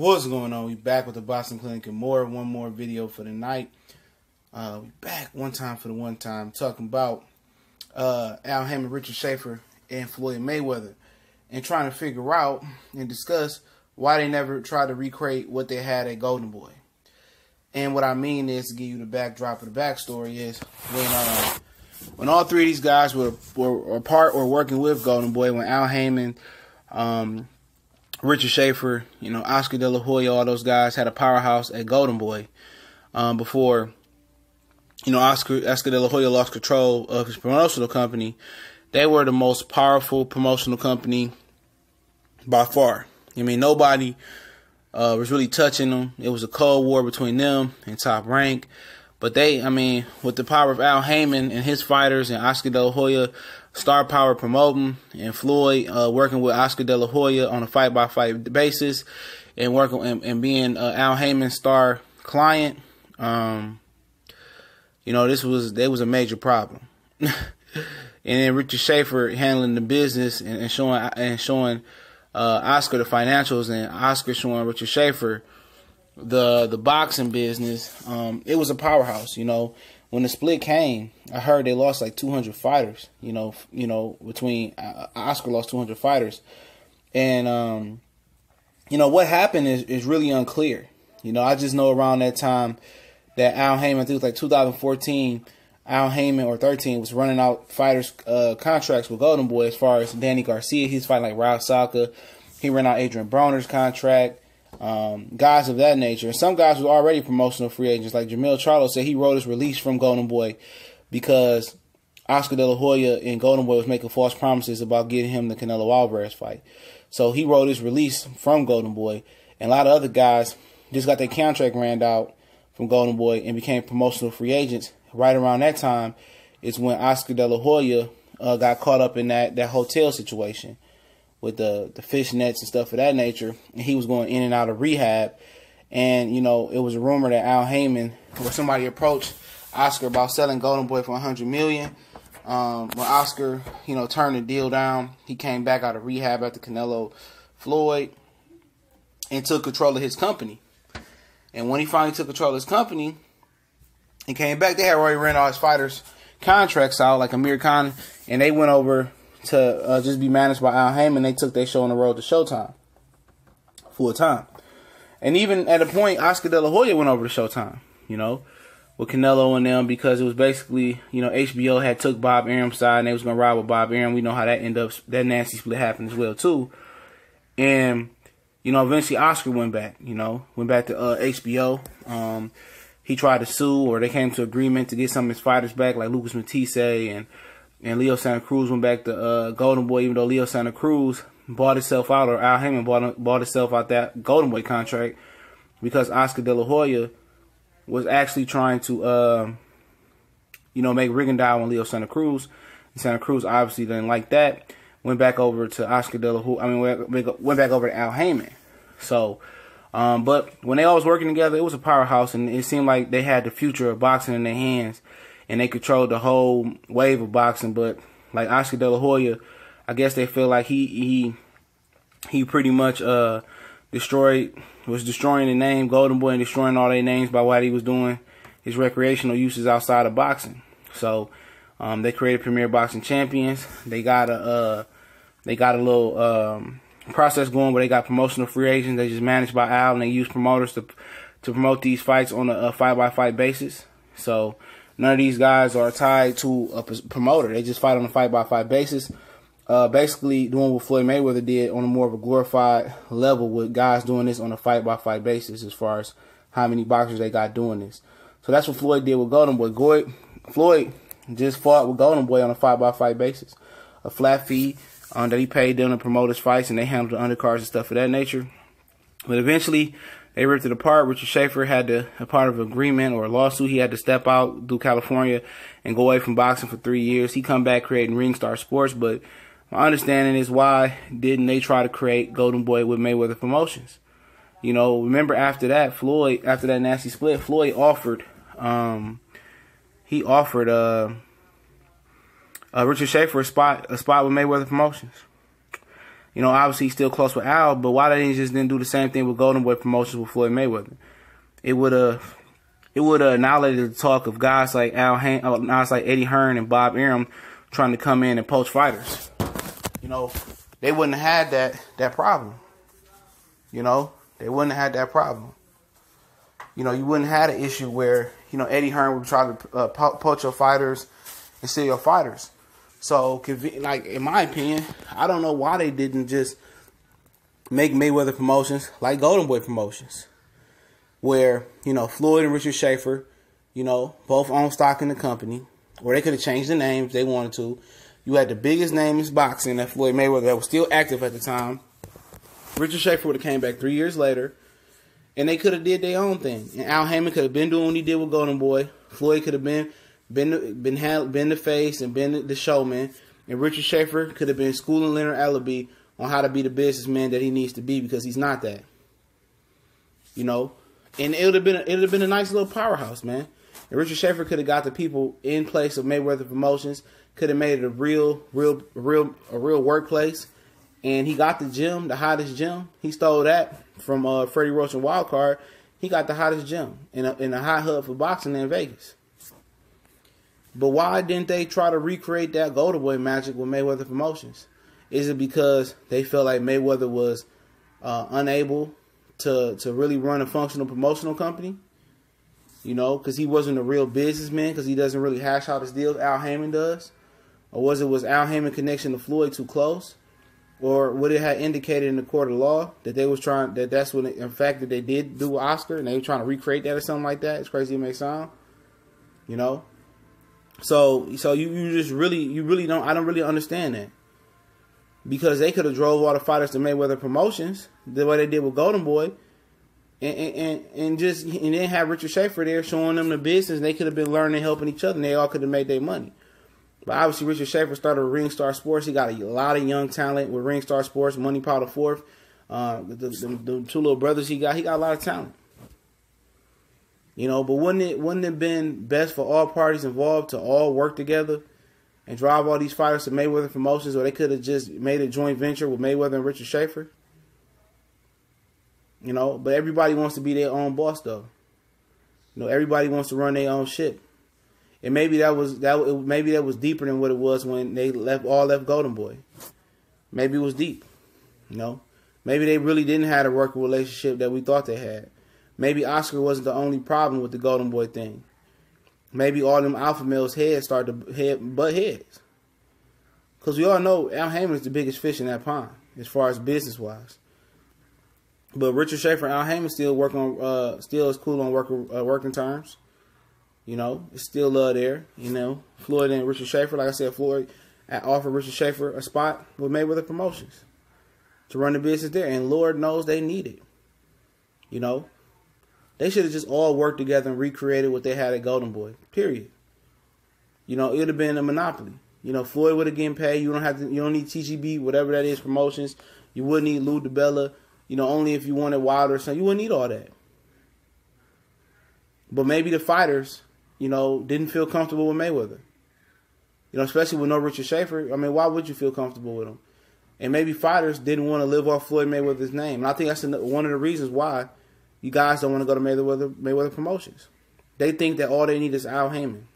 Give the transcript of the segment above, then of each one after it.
What's going on? We back with the Boxing Clinic and more. One more video for the night. We back one time for the one time talking about Al Haymon, Richard Schaefer, and Floyd Mayweather, and trying to figure out and discuss why they never tried to recreate what they had at Golden Boy. And what I mean is, to give you the backdrop of the backstory, is when all three of these guys were a part or working with Golden Boy, when Al Haymon, Richard Schaefer, Oscar De La Hoya, all those guys had a powerhouse at Golden Boy before, Oscar De La Hoya lost control of his promotional company. They were the most powerful promotional company by far. I mean, nobody was really touching them. It was a cold war between them and Top Rank. But with the power of Al Haymon and his fighters and Oscar De La Hoya, star power promoting, and Floyd working with Oscar De La Hoya on a fight-by-fight basis, and working and being Al Haymon's star client, there was a major problem. And then Richard Schaefer handling the business and showing Oscar the financials, and Oscar showing Richard Schaefer the boxing business. It was a powerhouse. When the split came, I heard they lost like 200 fighters. Between Oscar lost 200 fighters, and what happened is really unclear. I just know around that time that Al Haymon, I think it was like 2014, Al Haymon or 13 was running out fighters contracts with Golden Boy. As far as Danny Garcia, he's fighting like Raul Salka. He ran out Adrian Broner's contract. Guys of that nature. And some guys were already promotional free agents, like Jamil Charlo said he wrote his release from Golden Boy because Oscar De La Hoya and Golden Boy was making false promises about getting him the Canelo Alvarez fight. So he wrote his release from Golden Boy, and a lot of other guys just got their contract ran out from Golden Boy and became promotional free agents. Right around that time is when Oscar De La Hoya got caught up in that hotel situation with the fish nets and stuff of that nature, and he was going in and out of rehab. And it was a rumor that Al Haymon, or somebody approached Oscar about selling Golden Boy for $100 million. When Oscar, turned the deal down, he came back out of rehab after Canelo Floyd and took control of his company. And when he finally took control of his company and came back, they had already ran all his fighters' contracts out, like Amir Khan, and they went over to just be managed by Al Haymon. They took their show on the road to Showtime full time. And even at a point, Oscar De La Hoya went over to Showtime, with Canelo and them, because it was basically, HBO had took Bob Arum's side and they was going to ride with Bob Arum. We know how that ended up, that nasty split happened as well too. And, eventually Oscar went back to HBO. He tried to sue, or they came to agreement to get some of his fighters back, like Lucas Matisse and Leo Santa Cruz went back to Golden Boy, even though Leo Santa Cruz bought himself out, or Al Haymon bought himself out that Golden Boy contract, because Oscar De La Hoya was actually trying to, make Rigondeaux and Leo Santa Cruz. And Santa Cruz obviously didn't like that. Went back over to Oscar De La Hoya. Went back over to Al Haymon. So, but when they all was working together, it was a powerhouse, and it seemed like they had the future of boxing in their hands. And they controlled the whole wave of boxing. But like Oscar De La Hoya, I guess they feel like he pretty much was destroying the name Golden Boy and destroying all their names by what he was doing his recreational uses outside of boxing. So they created Premier Boxing Champions. They got a little process going where they got promotional free agents. They just managed by Al, and they use promoters to promote these fights on a fight-by-fight basis. So none of these guys are tied to a promoter. They just fight on a fight-by-fight basis. Basically doing what Floyd Mayweather did on a more of a glorified level, with guys doing this on a fight-by-fight basis as far as how many boxers they got doing this. So that's what Floyd did with Golden Boy. Floyd just fought with Golden Boy on a fight-by-fight basis. A flat fee that he paid them to promote his fights, and they handled the undercards and stuff of that nature. But eventually, they ripped it apart. Richard Schaefer had a part of an agreement or a lawsuit. He had to step out through California and go away from boxing for 3 years. He come back creating Ringstar Sports, but my understanding is, why didn't they try to create Golden Boy with Mayweather Promotions? Remember after that nasty split, Floyd offered Richard Schaefer a spot with Mayweather Promotions. You know, obviously he's still close with Al, but why they just didn't do the same thing with Golden Boy Promotions with Floyd Mayweather? It would have annihilated the talk of guys like guys like Eddie Hearn and Bob Arum trying to come in and poach fighters. You know, they wouldn't have had that problem. You know, they wouldn't have had that problem. You know, you wouldn't have had an issue where, you know, Eddie Hearn would try to poach your fighters and steal your fighters. So, like, in my opinion, I don't know why they didn't just make Mayweather Promotions like Golden Boy Promotions, where, you know, Floyd and Richard Schaefer, you know, both own stock in the company, or they could have changed the name if they wanted to. You had the biggest name in boxing, that Floyd Mayweather, that was still active at the time. Richard Schaefer would have came back 3 years later, and they could have did their own thing. And Al Haymon could have been doing what he did with Golden Boy. Floyd could have been the face and been the showman, and Richard Schaefer could have been schooling Leonard Allaby on how to be the businessman that he needs to be, because he's not that. You know, and it would have been a nice little powerhouse, man. And Richard Schaefer could have got the people in place of Mayweather Promotions, could have made it a real workplace, and he got the gym, the hottest gym. He stole that from Freddie Roach and Wildcard. He got the hottest gym in a hot hub for boxing in Vegas. But why didn't they try to recreate that Golden Boy magic with Mayweather Promotions? Is it because they felt like Mayweather was unable to really run a functional promotional company? You know, because he wasn't a real businessman, because he doesn't really hash out his deals, Al Haymon does? Or was Al Haymon connection to Floyd too close? Or would it have indicated in the court of law that they was trying, that's what, in fact, that they did do with Oscar, and they were trying to recreate that or something like that? It's crazy it may sound. You know? So you really don't, I don't really understand that. Because they could have drove all the fighters to Mayweather Promotions the way they did with Golden Boy, and then have Richard Schaefer there showing them the business, and they could have been learning and helping each other, and they all could have made their money. But obviously Richard Schaefer started with Ringstar Sports. He got a lot of young talent with Ringstar Sports, Money Powder Fourth, the two little brothers he got a lot of talent. You know, but wouldn't it have been best for all parties involved to all work together and drive all these fighters to Mayweather Promotions, or they could have just made a joint venture with Mayweather and Richard Schaefer? You know, but everybody wants to be their own boss, though. You know, everybody wants to run their own ship. And maybe that was deeper than what it was when they left Golden Boy. Maybe it was deep. You know, maybe they really didn't have a working relationship that we thought they had. Maybe Oscar wasn't the only problem with the Golden Boy thing. Maybe all them alpha males' heads started to butt heads. Because we all know Al Haymon is the biggest fish in that pond as far as business wise. But Richard Schaefer and Al Haymon still is cool on working terms. You know, it's still love there. You know, Floyd and Richard Schaefer, like I said, Floyd offered Richard Schaefer a spot with Mayweather Promotions to run the business there, and Lord knows they need it. You know, they should have just all worked together and recreated what they had at Golden Boy. Period. You know, it would have been a monopoly. You know, Floyd would have getting paid. You don't need TGB, whatever that is, promotions. You wouldn't need Lou DiBella. You know, only if you wanted Wilder or something. You wouldn't need all that. But maybe the fighters, you know, didn't feel comfortable with Mayweather. You know, especially with no Richard Schaefer. I mean, why would you feel comfortable with him? And maybe fighters didn't want to live off Floyd Mayweather's name. And I think that's one of the reasons why you guys don't want to go to Mayweather Promotions. They think that all they need is Al Haymon.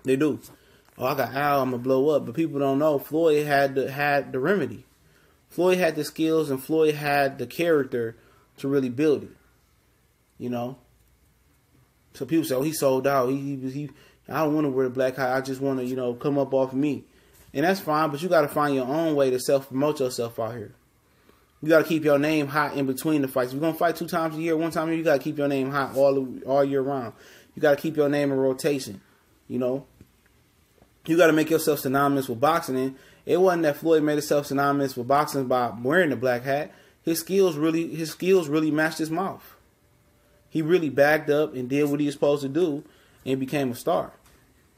They do. Oh, I got Al, I'm going to blow up. But people don't know Floyd had the remedy. Floyd had the skills, and Floyd had the character to really build it. You know? So people say, oh, he sold out. He I don't want to wear the black hat. I just want to, you know, come up off of me. And that's fine, but you got to find your own way to self-promote yourself out here. You got to keep your name hot in between the fights. If you're going to fight 2 times a year, 1 time a year, you got to keep your name hot all year round. You got to keep your name in rotation, you know. You got to make yourself synonymous with boxing. And it wasn't that Floyd made himself synonymous with boxing by wearing the black hat. His skills really matched his mouth. He really backed up and did what he was supposed to do and became a star.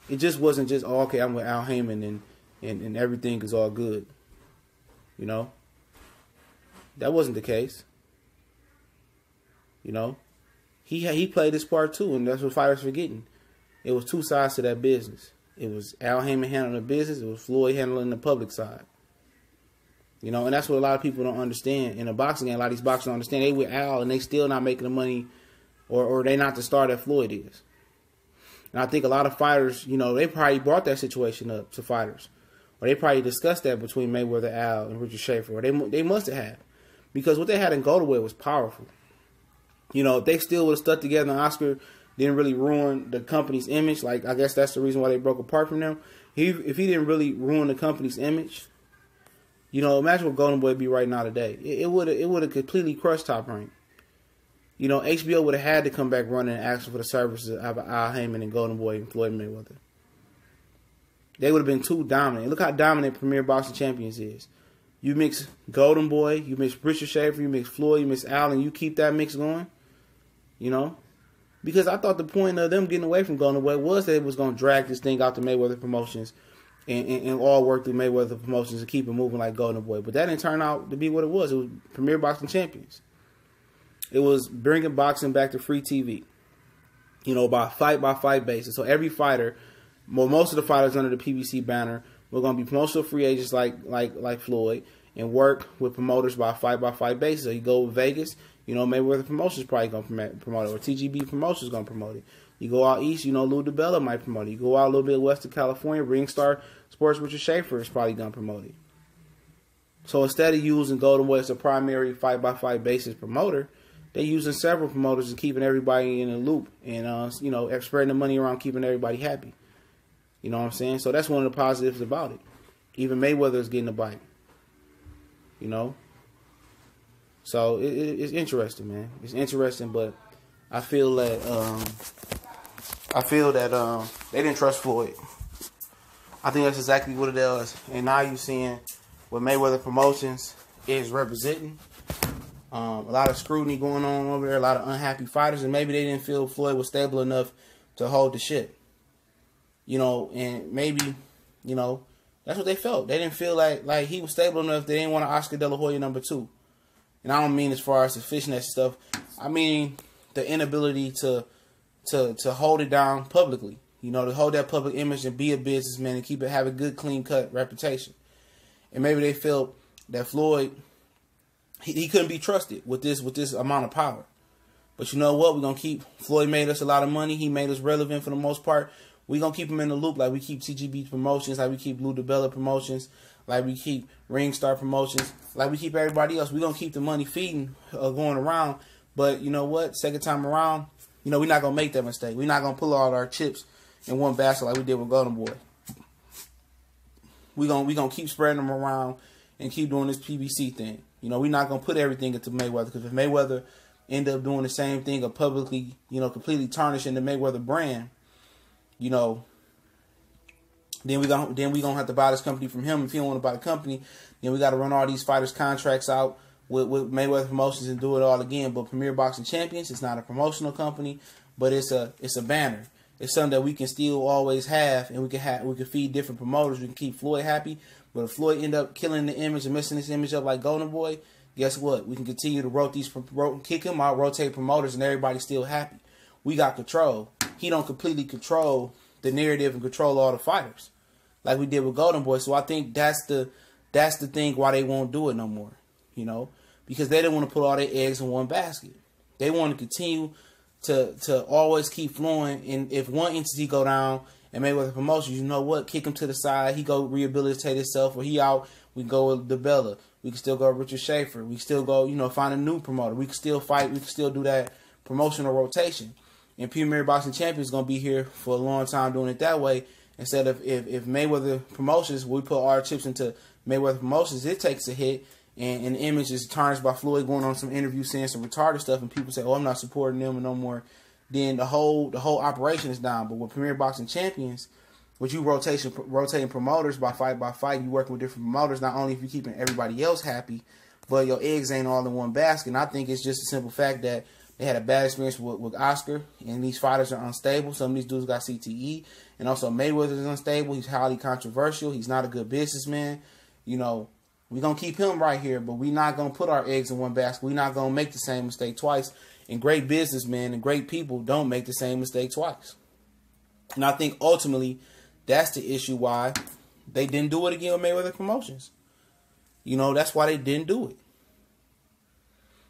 It just wasn't just, oh, okay, I'm with Al Haymon and everything is all good. You know? That wasn't the case. You know? He played his part too, and that's what fighters forgetting. It was 2 sides to that business. It was Al Haymon handling the business. It was Floyd handling the public side. You know, and that's what a lot of people don't understand in a boxing game. A lot of these boxers don't understand. They with Al and they still not making the money, or they not the star that Floyd is. And I think a lot of fighters, you know, they probably brought that situation up to fighters. Or they probably discussed that between Mayweather, Al, and Richard Schaefer. Or they must have had. Because what they had in Golden Boy was powerful. You know, if they still would have stuck together and Oscar didn't really ruin the company's image, like I guess that's the reason why they broke apart from them. If he didn't really ruin the company's image, you know, imagine what Golden Boy would be right now today. It would have completely crushed Top Rank. You know, HBO would have had to come back running and asking for the services of Al Haymon and Golden Boy and Floyd Mayweather. They would have been too dominant. Look how dominant Premier Boxing Champions is. You mix Golden Boy, you mix Richard Schaefer, you mix Floyd, you mix Al, and you keep that mix going. You know? Because I thought the point of them getting away from Golden Boy was that it was going to drag this thing out to Mayweather Promotions and all work through Mayweather Promotions and keep it moving like Golden Boy. But that didn't turn out to be what it was. It was Premier Boxing Champions. It was bringing boxing back to free TV. You know, by fight basis. So every fighter, well, most of the fighters under the PBC banner, we're going to be promotional free agents like Floyd and work with promoters by fight basis. So you go with Vegas, you know, Mayweather Promotions probably going to promote it, or TGB Promotions going to promote it. You go out east, you know, Lou DiBella might promote it. You go out a little bit west of California, Ringstar Sports Richard Schaefer is probably going to promote it. So instead of using Golden Boy as a primary fight basis promoter, they're using several promoters and keeping everybody in a loop and, you know, spreading the money around, keeping everybody happy. You know what I'm saying? So that's one of the positives about it. Even Mayweather is getting a bite. You know? So it's interesting, man. It's interesting, but I feel that they didn't trust Floyd. I think that's exactly what it is. And now you're seeing what Mayweather Promotions is representing. A lot of scrutiny going on over there, a lot of unhappy fighters, and maybe they didn't feel Floyd was stable enough to hold the ship. You know, and maybe, you know, that's what they felt. They didn't feel like he was stable enough. They didn't want an Oscar De La Hoya #2. And I don't mean as far as the fishnet stuff. I mean the inability to hold it down publicly. You know, to hold that public image and be a businessman and have a good, clean cut reputation. And maybe they felt that Floyd, he couldn't be trusted with this amount of power. But you know what? We're gonna keep Floyd made us a lot of money. He made us relevant for the most part. We're going to keep him in the loop like we keep TGB Promotions, like we keep Lou DiBella Promotions, like we keep Ringstar Promotions, like we keep everybody else. We're going to keep the money feeding, going around. But you know what? Second time around, you know, we're not going to make that mistake. We're not going to pull all our chips in one basket like we did with Golden Boy. We're going to keep spreading them around and keep doing this PBC thing. You know, we're not going to put everything into Mayweather, because if Mayweather end up doing the same thing or publicly, you know, completely tarnishing the Mayweather brand, you know, then we gonna have to buy this company from him. If he don't want to buy the company, then we got to run all these fighters' contracts out with Mayweather Promotions and do it all again. But Premier Boxing Champions, it's not a promotional company, but it's a banner. It's something that we can still always have, and we can feed different promoters. We can keep Floyd happy. But if Floyd end up killing the image and messing this image up like Golden Boy, guess what? We can continue to kick him out, rotate promoters, and everybody's still happy. We got control. He don't completely control the narrative and control all the fighters like we did with Golden Boy. So I think that's the thing why they won't do it no more, you know, because they didn't want to put all their eggs in one basket. They want to continue to always keep flowing. And if one entity go down and Mayweather Promotions, you know what, kick him to the side. He go rehabilitate himself, or he out. We go with DiBella. We can still go with Richard Schaefer. We can still go, you know, find a new promoter. We can still fight. We can still do that promotional rotation. And Premier Boxing Champions is going to be here for a long time doing it that way. Instead of if Mayweather Promotions, we put our chips into Mayweather Promotions, it takes a hit, and the image is tarnished by Floyd going on some interview saying some retarded stuff, and people say, oh, I'm not supporting them no more. Then the whole operation is down. But with Premier Boxing Champions, with you rotating promoters by fight, you working with different promoters, not only if you're keeping everybody else happy, but your eggs ain't all in one basket. And I think it's just a simple fact that they had a bad experience with Oscar, and these fighters are unstable. Some of these dudes got CTE, and also Mayweather is unstable. He's highly controversial. He's not a good businessman. You know, we're going to keep him right here, but we're not going to put our eggs in one basket. We're not going to make the same mistake twice. And great businessmen and great people don't make the same mistake twice. And I think ultimately that's the issue why they didn't do it again with Mayweather Promotions. You know, that's why they didn't do it.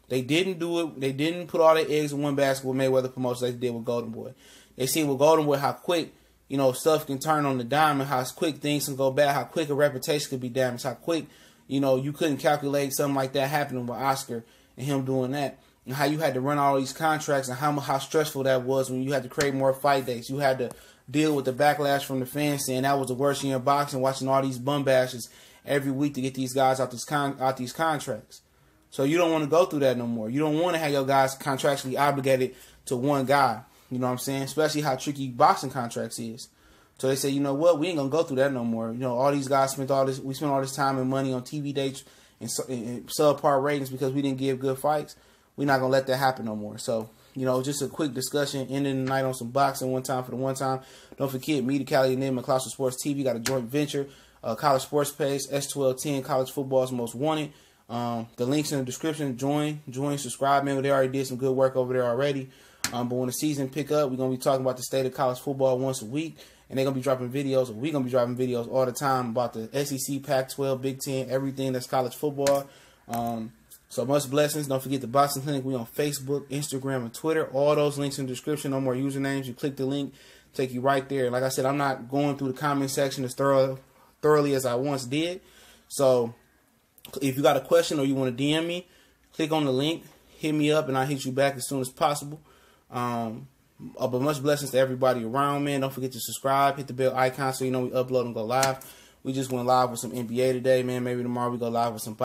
They didn't do it. They didn't put all their eggs in one basket with Mayweather Promotions like they did with Golden Boy. They see with Golden Boy how quick, you know, stuff can turn on the dime and how quick things can go bad, how quick a reputation could be damaged, how quick, you know, you couldn't calculate something like that happening with Oscar and him doing that. And how you had to run all these contracts and how stressful that was when you had to create more fight dates. You had to deal with the backlash from the fans saying that was the worst year in boxing, watching all these bum bashes every week to get these guys out these contracts. So you don't want to go through that no more. You don't want to have your guys contractually obligated to one guy. You know what I'm saying? Especially how tricky boxing contracts is. So they say, you know what? We ain't going to go through that no more. You know, all these guys we spent all this time and money on TV dates and subpar ratings because we didn't give good fights. We're not going to let that happen no more. So, you know, just a quick discussion, ending the night on some boxing one time for the one time. Don't forget, me, the Cali Enigma, Colossal Sports TV, got a joint venture, college sports page, S1210, college football's most wanted. The link's in the description. Join, subscribe, man. They already did some good work over there already. But when the season pick up, we're going to be talking about the state of college football once a week. And they're going to be dropping videos, or we're going to be dropping videos all the time about the SEC, Pac-12, Big Ten, everything that's college football. So much blessings. Don't forget the Boxing Clinic. We on Facebook, Instagram, and Twitter. All those links in the description. No more usernames. You click the link, take you right there. Like I said, I'm not going through the comment section as thoroughly as I once did. So if you got a question or you want to DM me, click on the link, hit me up, and I'll hit you back as soon as possible. But much blessings to everybody around, man. Don't forget to subscribe, hit the bell icon so you know we upload and go live. We just went live with some NBA today, man. Maybe tomorrow we go live with some